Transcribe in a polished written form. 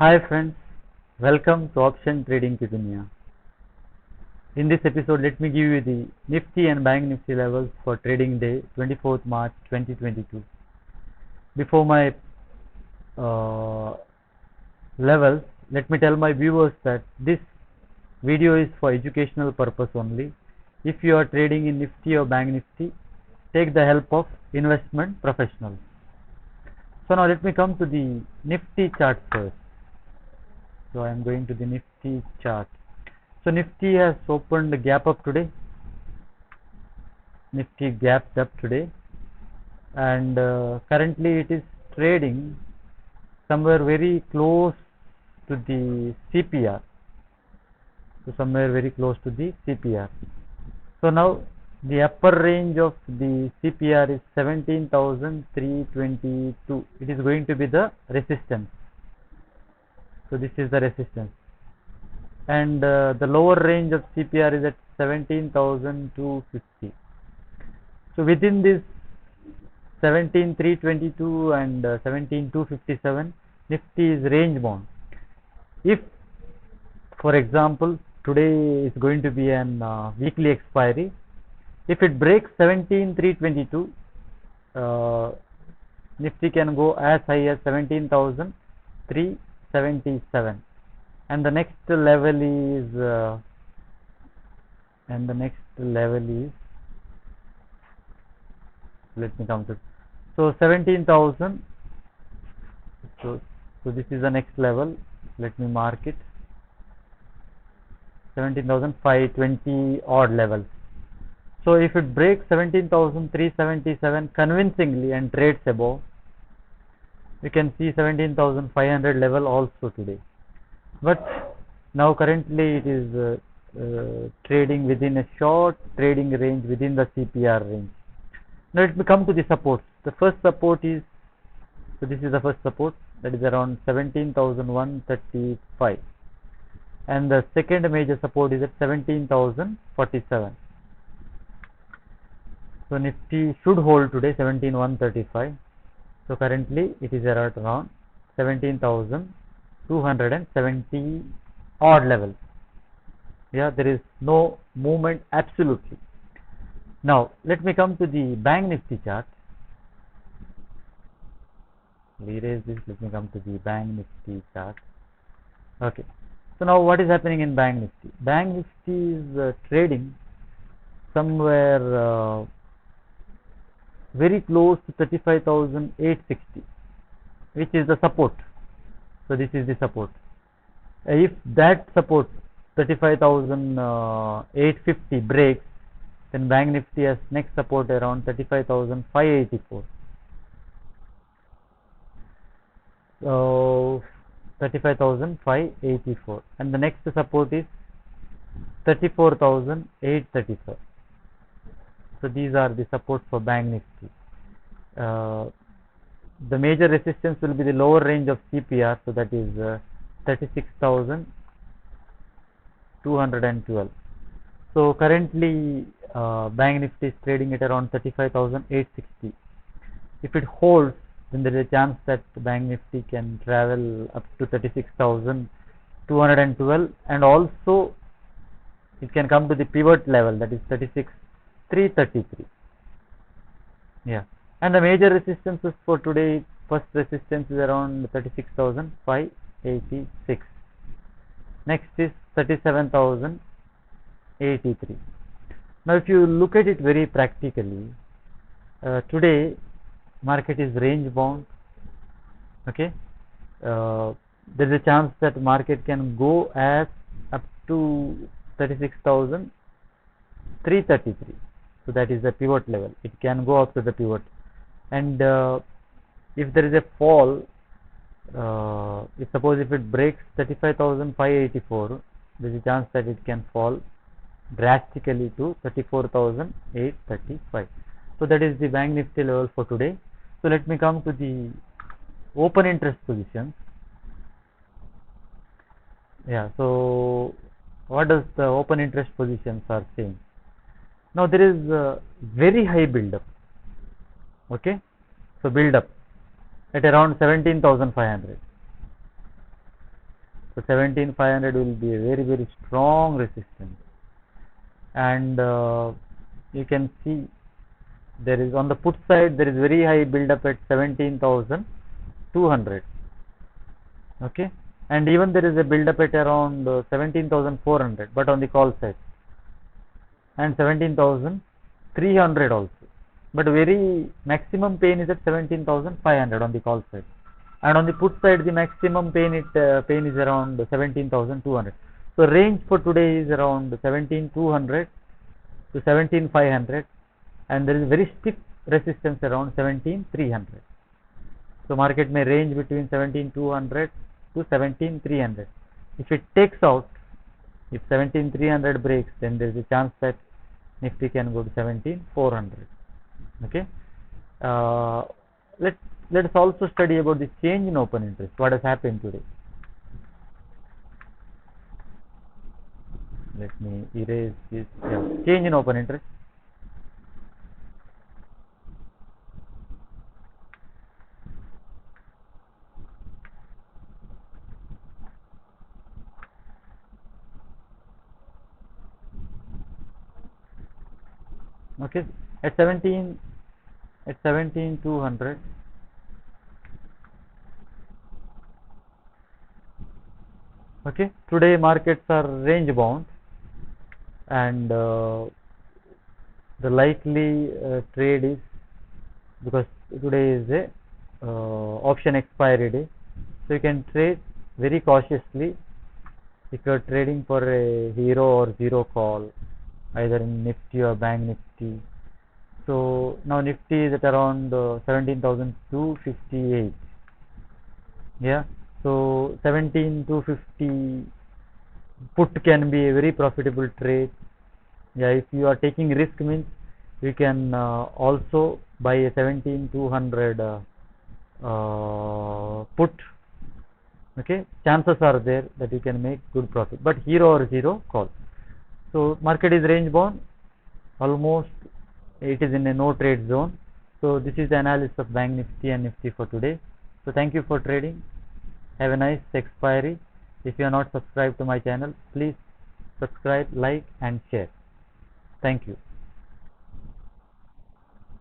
Hi friends, welcome to Option Trading Dunia. In this episode, let me give you the Nifty and Bank Nifty levels for trading day 24th March 2022. Before my levels, let me tell my viewers that this video is for educational purpose only. If you are trading in Nifty or Bank Nifty, take the help of investment professionals. So now let me come to the Nifty chart first. So I am going to the Nifty chart. So Nifty has opened the gap up today. Nifty gapped up today, and currently it is trading somewhere very close to the CPR. So somewhere very close to the CPR. So now the upper range of the CPR is 17,322. It is going to be the resistance. So this is the resistance, and the lower range of CPR is at 17,250. So within this 17,322 and 17,257, Nifty is range bound. If, for example, today is going to be an weekly expiry, if it breaks 17,322, Nifty can go as high as 17,377, and the next level is let me come to, so 17,000. So this is the next level. Let me mark it. 17,520 odd levels. So if it breaks 17,377 convincingly and trades above, we can see 17,500 level also today. But now currently it is trading within a short trading range within the CPR range. Now let me come to the supports. The first support is, so this is the first support, that is around 17,135, and the second major support is at 17,047. So Nifty should hold today 17,135. So currently it is around 17,270 odd levels. Yeah, there is no movement absolutely. Now let me come to the Bank Nifty chart. Erase this. Let me come to the Bank Nifty chart. Okay. So now what is happening in Bank Nifty? Bank Nifty is trading somewhere very close to 35,860, which is the support. So this is the support. If that support 35,850 breaks, then Bank Nifty has next support around 35,584. So 35,584, and the next support is 34,835. So these are the supports for Bank Nifty. The major resistance will be the lower range of CPR, so that is 36,212. So currently Bank Nifty is trading at around 35,860. If it holds, then there is a chance that Bank Nifty can travel up to 36,212, and also it can come to the pivot level, that is 36,333. Yeah, and the major resistances for today, first resistance is around 36,586. Next is 37,083. Now if you look at it very practically, today market is range bound. Okay, there is a chance that market can go as up to 36,333. So that is the pivot level. It can go up to the pivot, and if there is a fall, suppose if it breaks 35,584, there is a chance that it can fall drastically to 34,835. So that is the Bank Nifty level for today. So let me come to the open interest positions. Yeah, so what does the open interest positions are saying? Now there is a very high build up. Okay, so build up at around 17,500. So 17,500 will be a very, very strong resistance. And you can see there is, on the put side, there is very high build up at 17,200. Okay, and even there is a build up at around 17,400, but on the call side, and 17,300 also, but very maximum pain is at 17,500 on the call side, and on the put side the maximum pain is around 17,200. So range for today is around 17,200 to 17,500, and there is very stiff resistance around 17,300. So market may range between 17,200 to 17,300. If it takes out, if 17,300 breaks, then there is a chance that Nifty can go to 17,400. Okay. Let's also study about the change in open interest. What has happened today? Let me erase this. Yeah. Change in open interest. Okay, at 17,200. Okay, today markets are range bound, and the likely trade is, because today is a option expiry day, so you can trade very cautiously if you are trading for a hero or zero call, either in Nifty or Bank Nifty. So now Nifty is at around 17,258. Yeah, so 17,250 put can be a very profitable trade. Yeah, if you are taking risk, means you can also buy a 17,200 put. Okay, chances are there that you can make good profit, but hero or zero call. So market is range bound, almost it is in a no trade zone. So this is the analysis of Bank Nifty and Nifty for today. So thank you for trading. Have a nice expiry. If you are not subscribed to my channel, please subscribe, like and share. Thank you.